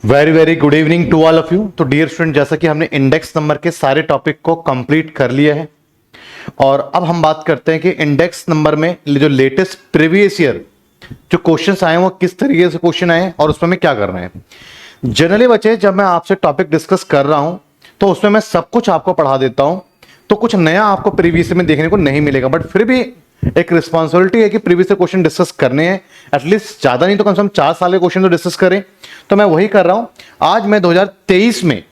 Very very good evening to all of you. तो dear student, जैसा कि हमने इंडेक्स नंबर के सारे टॉपिक को कंप्लीट कर लिया है और अब हम बात करते हैं कि इंडेक्स नंबर में जो लेटेस्ट प्रीवियस ईयर जो क्वेश्चंस आए हैं वो किस तरीके से क्वेश्चन आए और उसमें हमें क्या करना है। जनरली बच्चे, जब मैं आपसे टॉपिक डिस्कस कर रहा हूं तो उसमें मैं सब कुछ आपको पढ़ा देता हूं, तो कुछ नया आपको प्रीवियस में देखने को नहीं मिलेगा, बट फिर भी एक रिस्पॉन्सिबिलिटी है कि प्रीवियस से क्वेश्चन डिस्कस करने हैं। एटलीस्ट ज्यादा नहीं तो कम से कम 4 साल के क्वेश्चन तो डिस्कस करें। तो मैं वही कर रहा हूं। आज मैं 2023 में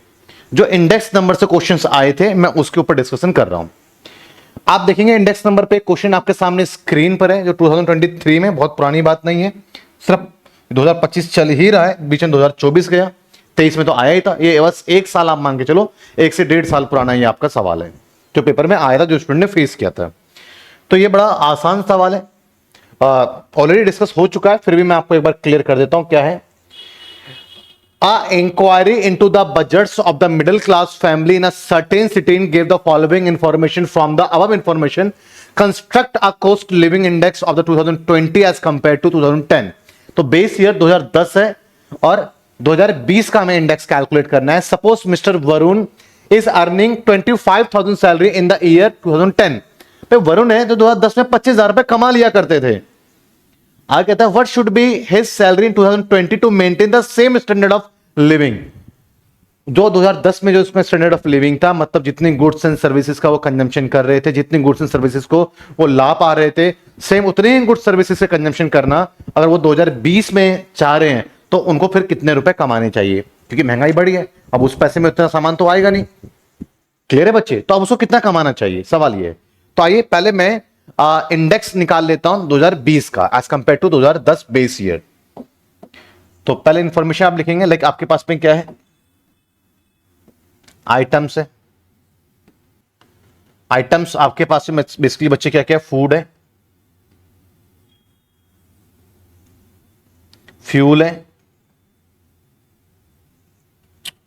जो इंडेक्स नंबर से क्वेश्चंस आए थे मैं उसके ऊपर डिस्कशन कर रहा हूं। आप देखेंगे इंडेक्स नंबर पे क्वेश्चन आपके सामने स्क्रीन पर है, जो 2023 में, बहुत पुरानी बात नहीं है, सिर्फ 2025 चल ही रहा है, बीच में 2024 गया, 23 में तो आया ही था। ये बस 1 साल आप मान के चलो, 1 से 1.5 साल पुराना ये आपका सवाल है जो पेपर में आया था, जो स्टूडेंट ने फेस किया था। तो ये बड़ा आसान सवाल है, ऑलरेडी डिस्कस हो चुका है, फिर भी मैं आपको एक बार क्लियर कर देता हूं क्या है। A inquiry into the budgets of the middle class family in a certain city gave the following information. From the above information, construct a cost living index of the 2020 as compared to 2010. तो base year 2010 है और 2020 का हमें index calculate करना है। Suppose mister Varun is earning 25,000 salary in the year 2010। पे वरुण है तो 2010 में 25,000 रुपए कमा लिया करते थे। आगे कहता है what should be his salary in 2020 to maintain the same standard of living. जो 2010 में जो उसमें स्टैंडर्ड ऑफ लिविंग था, मतलब जितनी गुड्स एंड सर्विसेज का वो कंजम्पशन कर रहे थे, जितनी गुड्स एंड सर्विसेज को वो ला पा रहे थे, सेम उतने ही गुड्स सर्विसेज से कंजम्पशन करना अगर वो 2020 में चाह रहे हैं तो उनको फिर कितने रुपए कमाने चाहिए, क्योंकि महंगाई बढ़ी है, अब उस पैसे में उतना सामान तो आएगा नहीं। क्लियर है बच्चे? तो अब उसको कितना कमाना चाहिए, सवाल ये है। तो आइए पहले मैं इंडेक्स निकाल लेता हूं 2020 का as compare to 2010 base year. तो पहले इंफॉर्मेशन आप लिखेंगे, लाइक आपके पास में क्या है, आइटम्स है। आइटम्स आपके पास में बेसिकली बच्चे क्या क्या है, फूड है, फ्यूल है,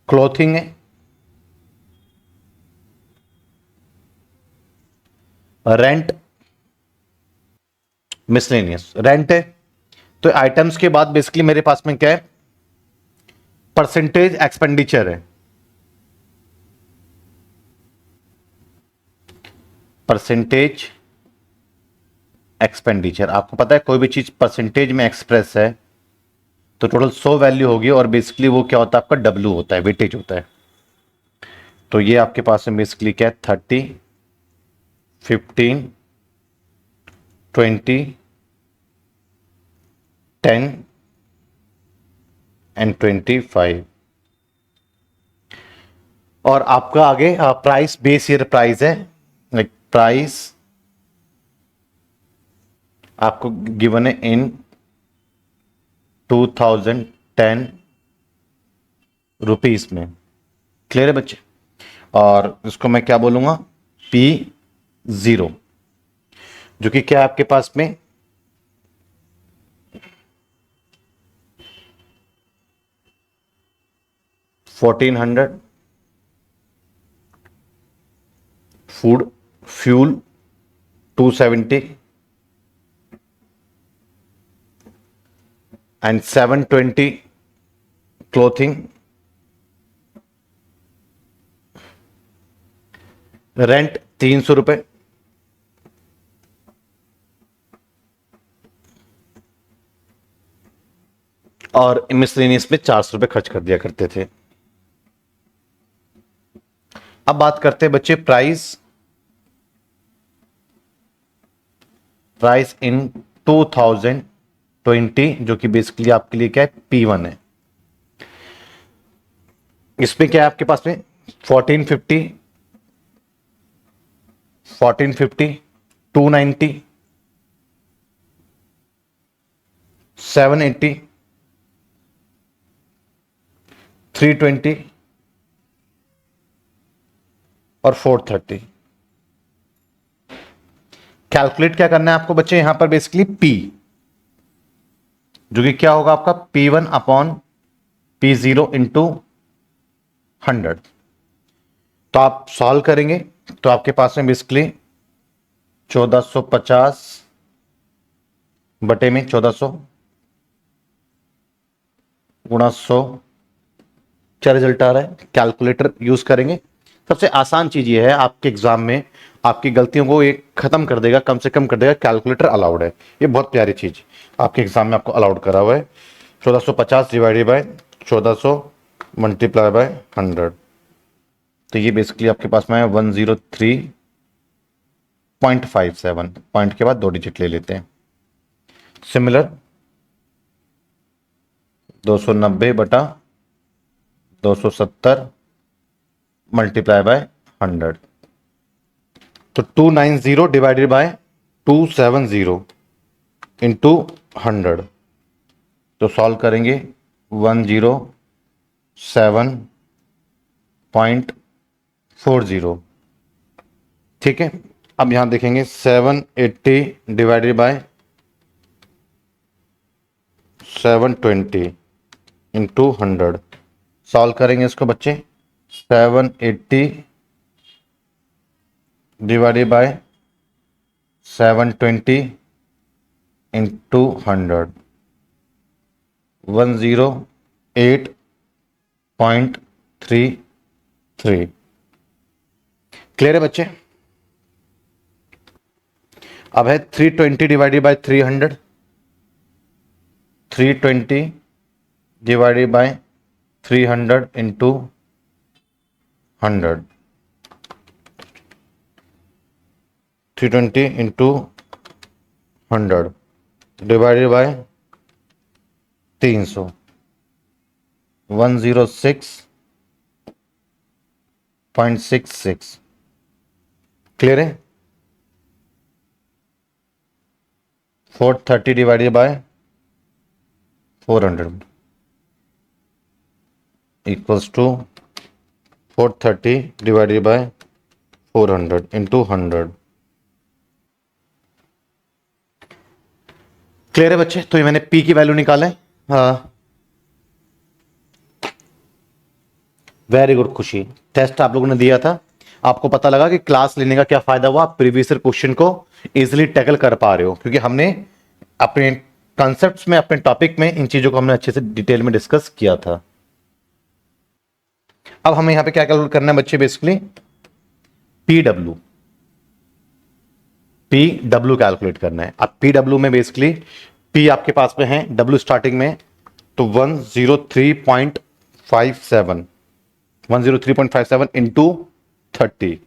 क्लॉथिंग है, रेंट, मिसलेनियस। रेंट है तो आइटम्स के बाद बेसिकली मेरे पास में क्या है, परसेंटेज एक्सपेंडिचर है। परसेंटेज एक्सपेंडिचर, आपको पता है कोई भी चीज परसेंटेज में एक्सप्रेस है तो टोटल 100 वैल्यू होगी और बेसिकली वो क्या होता है आपका डब्ल्यू होता है, वेटेज होता है। तो ये आपके पास में बेसिकली क्या है, 30, 15, 20, 10 एंड 25। और आपका आगे प्राइस, बेस ईयर प्राइस है, लाइक प्राइस आपको गिवन है इन 2010 रुपीस में। क्लियर है बच्चे? और इसको मैं क्या बोलूंगा, P0, जो कि क्या है आपके पास में 1400, food, fuel 270 and 720 clothing, rent 300 रुपए, और मिसलेनियस में 400 रुपए खर्च कर दिया करते थे। अब बात करते हैं बच्चे प्राइस। प्राइस इन 2020, जो कि बेसिकली आपके लिए क्या है, P1 है। इसमें क्या है आपके पास में 1450, 290, 780, 320 और 430। कैलकुलेट क्या करना है आपको बच्चे, यहां पर बेसिकली P, जो कि क्या होगा आपका P1 अपॉन P0 इंटू 100। तो आप सॉल्व करेंगे तो आपके पास में बेसिकली 1450 बटे में 1400 गुणा 100 क्या रिजल्ट आ रहा है, कैलकुलेटर यूज करेंगे। सबसे आसान चीज ये है, आपके एग्जाम में आपकी गलतियों को एक खत्म कर देगा, कम से कम कर देगा, कैलकुलेटर अलाउड है। ये बहुत प्यारी चीज आपके एग्जाम में आपको अलाउड करा हुआ है। 1450 डिवाइडेड बाय 1400 मल्टीप्लाई बाय 100, तो ये बेसिकली आपके पास में है 103.57। पॉइंट के बाद 2 डिजिट ले लेते हैं। सिमिलर 290 बटा 270 मल्टीप्लाई बाय 100, तो 290 डिवाइडेड बाय 270 इंटू 100, तो सॉल्व करेंगे 107.40। ठीक है, अब यहां देखेंगे 780 डिवाइडेड बाय 720 इंटू 100, सॉल्व करेंगे इसको बच्चे। 780 डिवाइडेड बाय 720 इंटू 100, 108.33। क्लियर है बच्चे? अब है 320 divided by 300, 320 divided by 300 into 100, 320 into 100 divided by 300, 106.66। Clear है? 430 divided by 400 equals to 430 divided by 400 into 100। Clear है बच्चे? तो ये मैंने पी की वैल्यू निकाला है। हाँ, वेरी गुड खुशी। टेस्ट आप लोगों ने दिया था, आपको पता लगा कि क्लास लेने का क्या फायदा हुआ, आप प्रीवियस ईयर क्वेश्चन को इजीली टैकल कर पा रहे हो, क्योंकि हमने अपने कॉन्सेप्ट्स में, अपने टॉपिक में इन चीजों को हमने अच्छे से डिटेल में डिस्कस किया था। अब हमें यहां पे क्या कैलकुलेट करना है बच्चे, बेसिकली पीडब्ल्यू कैलकुलेट करना है। अब पीडब्ल्यू में बेसिकली पी आपके पास में है, डब्ल्यू स्टार्टिंग में, तो 103.57 इंटू 30,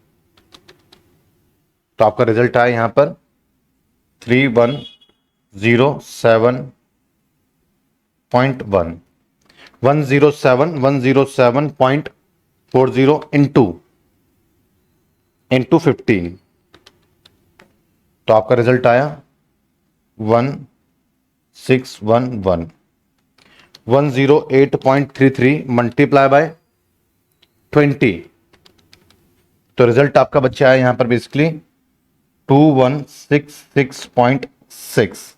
तो आपका रिजल्ट आया यहां पर 3107.1, 107.40 इंटू 15, तो आपका रिजल्ट आया 1611। 108.33 मल्टीप्लाई बाय 20, तो रिजल्ट आपका बच्चे आया यहां पर बेसिकली 2166.6,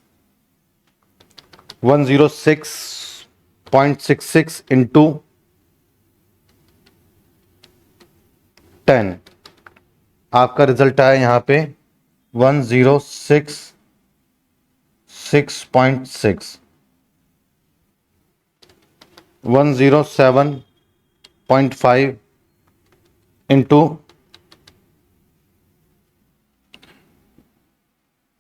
106.66 इंटू 10, आपका रिजल्ट आया यहां पे 106.6, 107.5 इंटू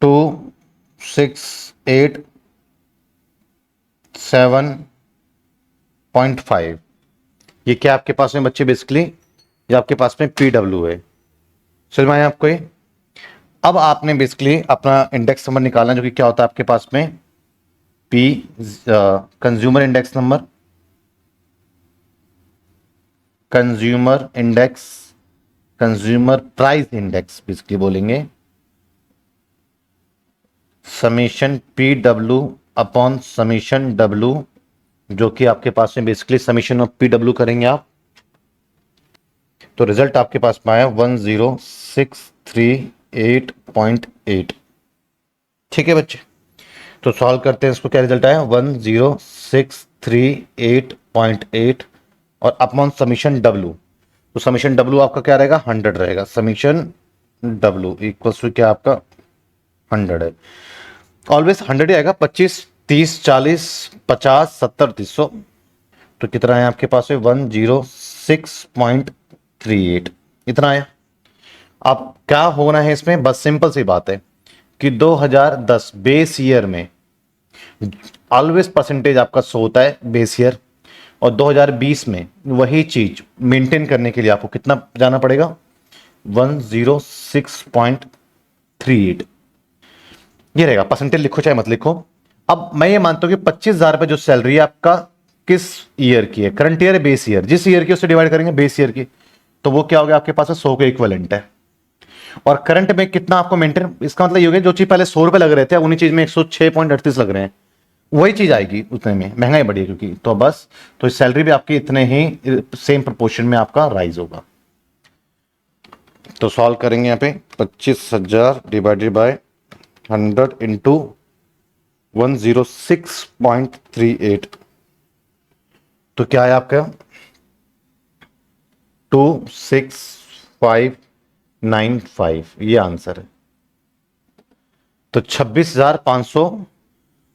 2687.5। ये क्या आपके पास में बच्चे बेसिकली, ये आपके पास में पीडब्ल्यू है। समझ में आया आपको ये? अब आपने बेसिकली अपना इंडेक्स नंबर निकालना, जो कि क्या होता है आपके पास में, P consumer index number, consumer index, consumer price index basically बोलेंगे, summation P W upon summation W, जो कि आपके पास में basically summation of P W करेंगे आप, तो रिजल्ट आपके पास में आया 10638.8। ठीक है बच्चे, तो सॉल्व करते हैं इसको, क्या रिजल्ट आया 10638.8 और अपॉन समीशन डब्ल्यू, तो समीशन डब्ल्यू आपका क्या रहेगा, 100 रहेगा। समीशन डब्ल्यू इक्वल्स टू क्या आपका 100 है, ऑलवेज 100 ही आएगा। 25 30 40 50 70 30, तो कितना है आपके पास में 106.38 इतना आया। अब क्या होना है इसमें, बस सिंपल सी बात है कि 2010 बेस ईयर में ऑलवेज परसेंटेज आपका शो होता है बेस ईयर, और 2020 में वही चीज मेंटेन करने के लिए आपको कितना जाना पड़ेगा, 106.38 ये रहेगा। परसेंटेज लिखो चाहे मत लिखो। अब मैं ये मानता हूं कि 25,000 रुपए जो सैलरी है आपका किस ईयर की है, करंट ईयर है बेस ईयर, जिस ईयर की उससे डिवाइड करेंगे बेस ईयर की, तो वो क्या हो गया आपके पास 100 के इक्विवेलेंट है। और करंट में कितना आपको मेंटेन, इसका मतलब ये हो गया जो चीज पहले 100 रुपए लग रहे थे उन्हीं चीज में 106.38 लग रहे हैं, वही चीज आएगी उतने में, महंगाई बढ़ी क्योंकि, तो बस तो सैलरी भी आपकी इतने ही सेम प्रोपोर्शन में आपका राइज होगा। तो सॉल्व करेंगे यहाँ पे 25,000 डिवाइडेड बाय 100 इंटू 106.38, तो क्या है आपका 26595, ये आंसर है। तो 26,500,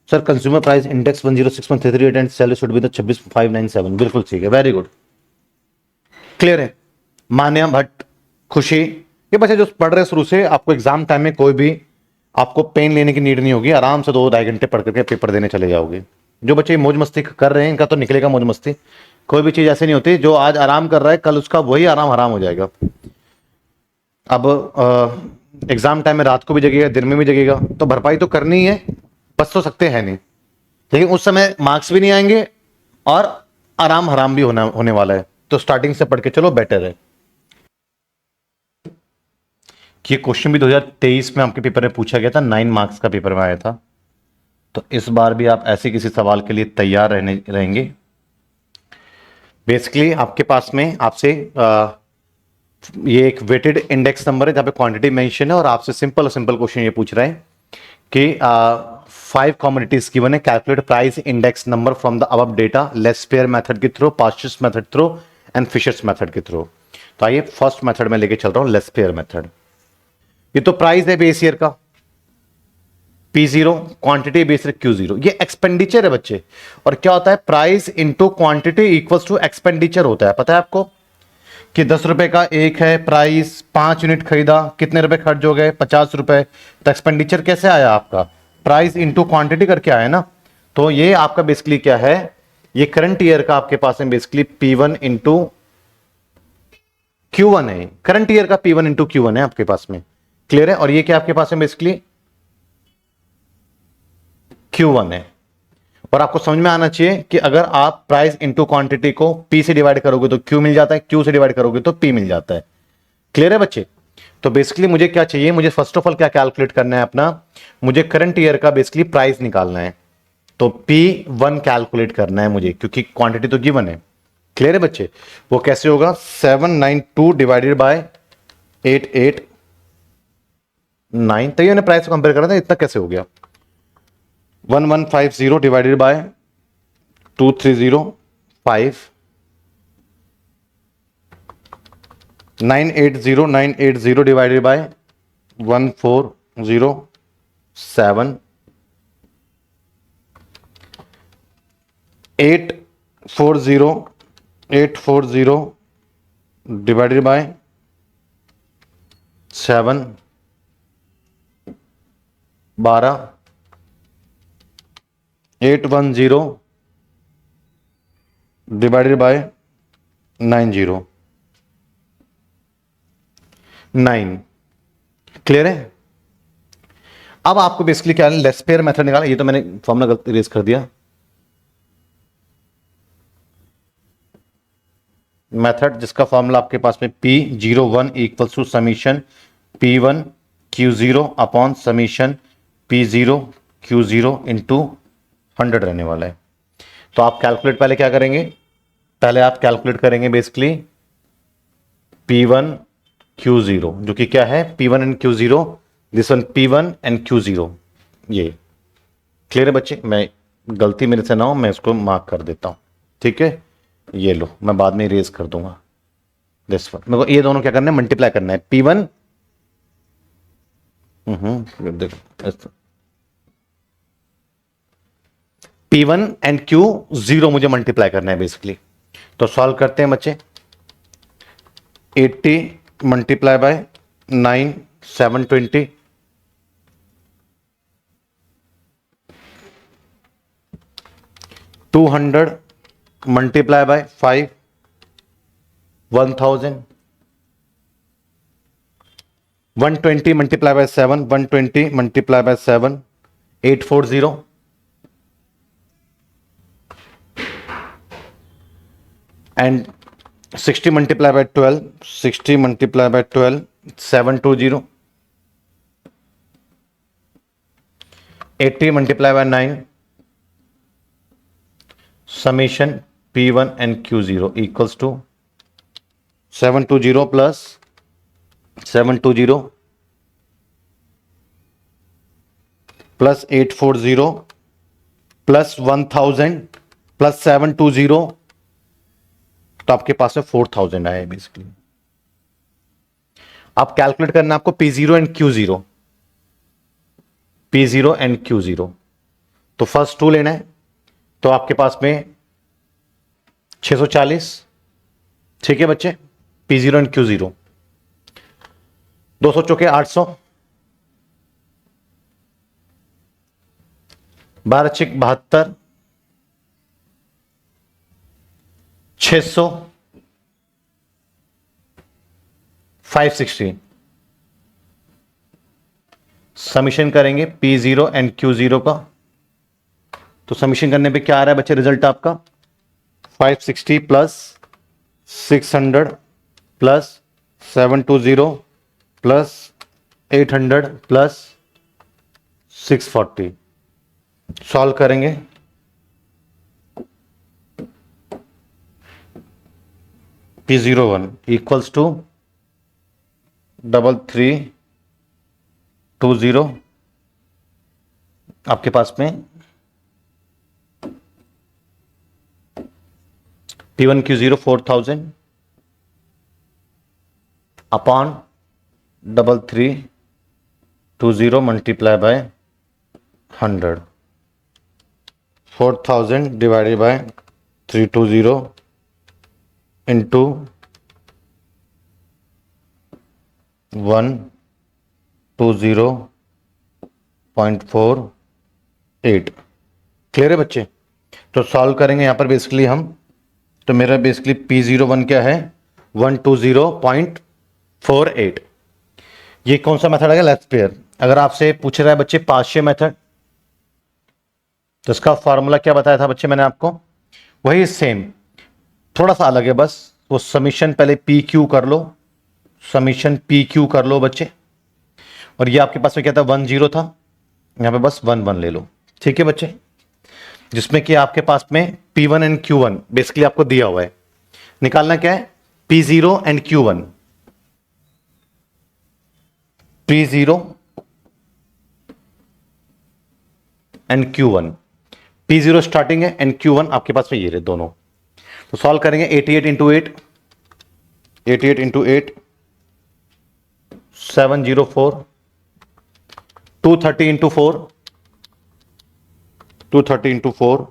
sir consumer price index 106.38 and salary should be the 26,597, बिल्कुल ठीक है, वेरी गुड, क्लियर है। मान्या भट्ट, खुशी, ये बच्चे जो पढ़ रहे हैं शुरू से, आपको एग्जाम टाइम में कोई भी आपको पेन लेने की नीड नहीं होगी, आराम से 2-2.5 घंटे पढ़ करके पेपर देने चले जाओगे। जो बच्चे मौज मस्ती कर रहे हैं इनका तो निकलेगा मौज मस्ती, कोई भी चीज ऐसी नहीं होती जो आज आराम कर रहा है कल उसका वही आराम हराम हो जाएगा। अब एग्जाम टाइम में रात को भी जगेगा दिन में भी जगेगा, तो भरपाई तो करनी ही है, बच तो सकते हैं नहीं, लेकिन उस समय मार्क्स भी नहीं आएंगे और आराम हराम भी होने वाला है, तो स्टार्टिंग से पढ़ के चलो बेटर है। कि ये क्वेश्चन भी 2023 में आपके पेपर में पूछा गया था, 9 मार्क्स का पेपर में आया था, तो इस बार भी आप ऐसे किसी सवाल के लिए तैयार रहेंगे। बेसिकली आपके पास में आपसे ये एक वेटेड इंडेक्स नंबर है जहां पे क्वांटिटी मेंशन है, और आपसे सिंपल क्वेश्चन ये पूछ रहा है कि 5 कमोडिटीज गिवन है, calculate price index number from the above data, Laspeyres method के थ्रू, Paasche's method through and Fisher's method के थ्रू। तो आइए फर्स्ट मेथड में लेके चल रहा हूं, लेस्पेयर मेथड। ये तो प्राइस है बेस ईयर का P0, क्वांटिटी बेस Q0, ये एक्सपेंडिचर है बच्चे। और क्या होता है, price into quantity equals to expenditure होता है, पता है आपको कि 10 रुपए का एक है प्राइस, 5 यूनिट खरीदा, कितने रुपए खर्च हो गए, 50 रुपए। तो एक्सपेंडिचर कैसे आया आपका, प्राइस इंटू क्वांटिटी करके आया ना। तो ये आपका बेसिकली क्या है, ये करंट ईयर का आपके पास में बेसिकली P1 इंटू Q1 है, करंट ईयर का P1 इंटू Q1 है आपके पास में, क्लियर है। और ये क्या आपके पास है बेसिकली Q1 है। और आपको समझ में आना चाहिए कि अगर आप प्राइस इंटू क्वांटिटी को P से डिवाइड करोगे तो Q मिल जाता है, Q से डिवाइड करोगे तो P मिल जाता है, क्लियर है बच्चे। तो बेसिकली मुझे क्या चाहिए, मुझे फर्स्ट ऑफ ऑल क्या कैलकुलेट करना है अपना, मुझे करंट ईयर का बेसिकली प्राइस निकालना है, तो P1 कैलकुलेट करना है मुझे, क्योंकि क्वांटिटी तो गिवन है, क्लियर है बच्चे। वो कैसे होगा, 792 डिवाइडेड बाय 889, तो ये प्राइस को कंपेयर करना था, इतना कैसे हो गया, 1150 divided by 2305, 980 divided by 1407, 840 divided by 7, 12, 810 divided by 90, 9, clear है। अब आपको बेसिकली क्या है, लेस्पेयर मेथड निकाला, ये तो मैंने फॉर्मूला गलत इरेज कर दिया, मेथड जिसका फॉर्मूला आपके पास में P01 equals to summation P1 Q0 upon summation P0 Q0 into 100 रहने वाला है। तो आप कैलकुलेट पहले क्या करेंगे, पहले आप कैलकुलेट करेंगे बेसिकली P1 Q0, जो कि क्या है P1 and Q0, this one P1 and Q0, ये क्लियर है बच्चे। मैं गलती मेरे से ना हो, मैं इसको मार्क कर देता हूं, ठीक है। ये लो, मैं बाद में इरेज कर दूंगा दिस वन, मेरे को ये दोनों क्या करना है, मल्टीप्लाई करना है, P1 देखो P1 एंड Q0 मुझे मल्टीप्लाई करना है बेसिकली। तो सॉल्व करते हैं बच्चे। 80 multiply by 9 720, 200 multiply by 5 1000, 120 multiply by 7 120 multiply by 7 840, and 60 multiplied by 12 60 multiplied by 12 720, 80 multiplied by 9, summation P1 and Q0 equals to 720 plus 720 plus 840 plus 1000 plus 720, तो आपके पास में 4000 आया है बेसिकली। आप कैलकुलेट करना आपको P0 and Q0, P0 and Q0। तो फर्स्ट टू लेना है, तो आपके पास में 640, ठीक है बच्चे, P0 एंड Q0। 200 चौके 800, 12 छिक 72, 600, 560। समीशन करेंगे P0 एंड Q0 का, तो समीशन करने पे क्या आ रहा है बच्चे रिजल्ट आपका 560 plus 600 plus 720 plus 800 plus 640। Solve करेंगे P01 इक्वल्स टू 3320, आपके पास में P1 Q0 4000 upon 3320 multiply by 100, 4000 divided by 320 into 120.48। Clear है बच्चे? तो सॉल्व करेंगे यहां पर बेसिकली हम, तो मेरा बेसिकली P01 क्या है 120.48। ये कौन सा मेथड है? Left pair. अगर आपसे पूछ रहा है बच्चे पार्शियल मेथड, तो इसका फॉर्मूला क्या बताया था बच्चे मैंने आपको, वही सेम, थोड़ा सा अलग है बस। वो समीशन पहले पी क्यू कर लो, समीशन पी क्यू कर लो बच्चे, और ये आपके पास में क्या था 10 था, यहां पे बस 11 ले लो, ठीक है बच्चे। जिसमें कि आपके पास में P1 एंड Q1 बेसिकली आपको दिया हुआ है, निकालना क्या है P0 and Q1, P0 and Q1, P0 starting है एंड Q1 आपके पास में ये रहे दोनों। तो सॉल्व करेंगे 88 into 8, 88 into 8 704, 230 into 4, 230 into 4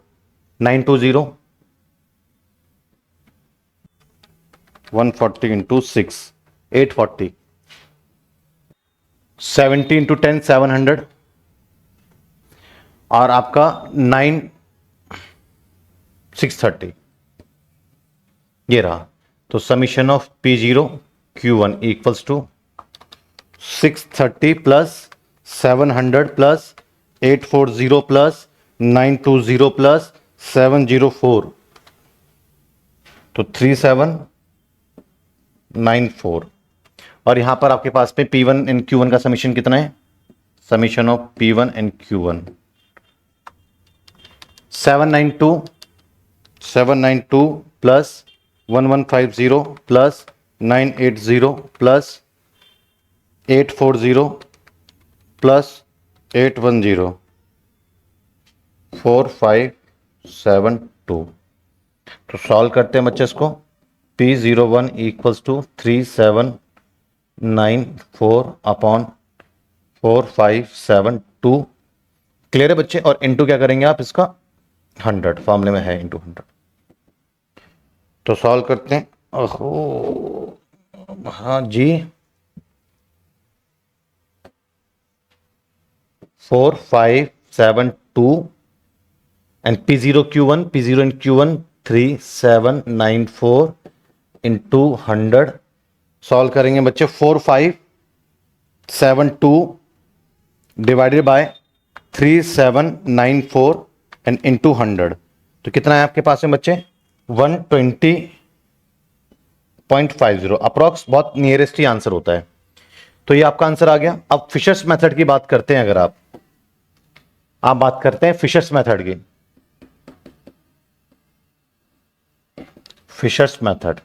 920, 140 into 6 840, 70 into 10 700, और आपका 9 630 ये रहा। तो summation of P0 Q1 equals to 630 plus 700 plus 840 plus 920 plus 704, तो 3794। और यहां पर आपके पास में P1 एंड Q1 का समीशन कितना है, summation of P1 and Q1 792 plus 1150 plus 980 plus 840 plus 810 4572। तो सॉल्व करते हैं बच्चे इसको, P01 equals to 3794 upon 4572। Clear है बच्चे? और इनटू क्या करेंगे आप इसका 100 फॉर्मूले में है इंटू 100। तो सॉल्व करते हैं। ओहो, हाँ जी, 4 5 7 2 and P0 Q1 P0 in Q1 3 7 9 4 into 100। Solve करेंगे बच्चे। 4 5 7 2 डिवाइडेड बाय 3 7 9 4 एंड इंटू 100। तो कितना है आपके पास में बच्चे? 120.50 अप्रॉक्स, बहुत नियरेस्ट ही आंसर होता है। तो ये आपका आंसर आ गया। अब फिशर्स मेथड की बात करते हैं। अगर आप बात करते हैं फिशर्स मेथड की, फिशर्स मेथड,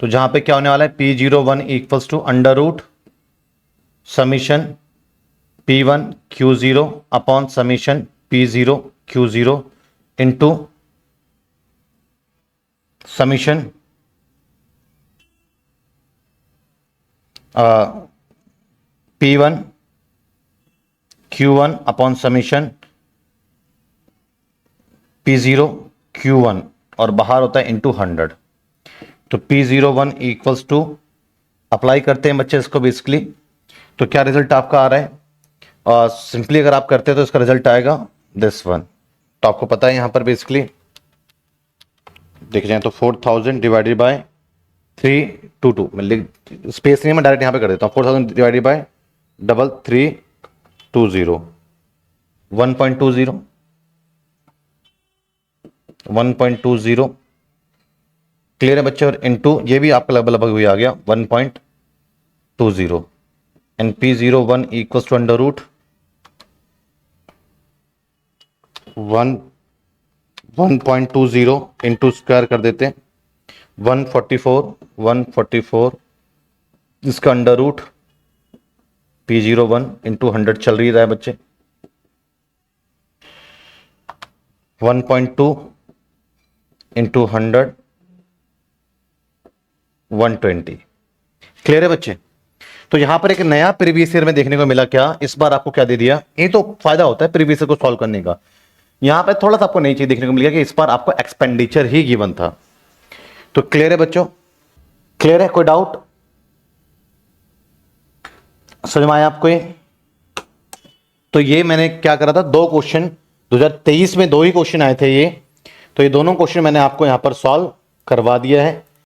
तो जहां पे क्या होने वाला है, P01 equals to under root summation P1 Q0 upon summation P0 Q0 into summation P1 Q1 upon summation P0 Q1 और बाहर होता है इंटू 100। तो P01 इक्वल्स टू, अप्लाई करते हैं बच्चे इसको बेसिकली, तो क्या रिजल्ट आपका आ रहा है? और सिंपली अगर आप करते हैं तो इसका रिजल्ट आएगा दिस वन। तो आपको पता है यहां पर बेसिकली देख जाए तो 4000 डिवाइडेड बाय 322, मैं लिख स्पेस नहीं, मैं डायरेक्ट यहां पे कर देता हूं। 4000 डिवाइडेड बाय 3320 1.20 क्लियर है बच्चे। और इनटू ये भी आपका लगभग वही आ गया 1.20 and P01 equals to under root 1.20 into square कर देते हैं 144 इसका अंडर रूट P01 इंटू 100 चल रही है बच्चे 1.2 इंटू 100 120। क्लियर है बच्चे। तो यहां पर एक नया प्रीवियस ईयर में देखने को मिला। क्या इस बार आपको क्या दे दिया? ये तो फायदा होता है प्रीवियस ईयर को सॉल्व करने का। यहां पर थोड़ा सा आपको नई चीज देखने को मिल गया कि इस बार आपको एक्सपेंडिचर ही गिवन था। तो क्लियर है बच्चों? क्लियर है? कोई डाउट समझ में आया आपको ये? तो ये मैंने क्या करा था, दो क्वेश्चन 2023 में दो ही क्वेश्चन आए थे ये, तो ये दोनों क्वेश्चन मैंने आपको यहां पर सॉल्व करवा दिया है।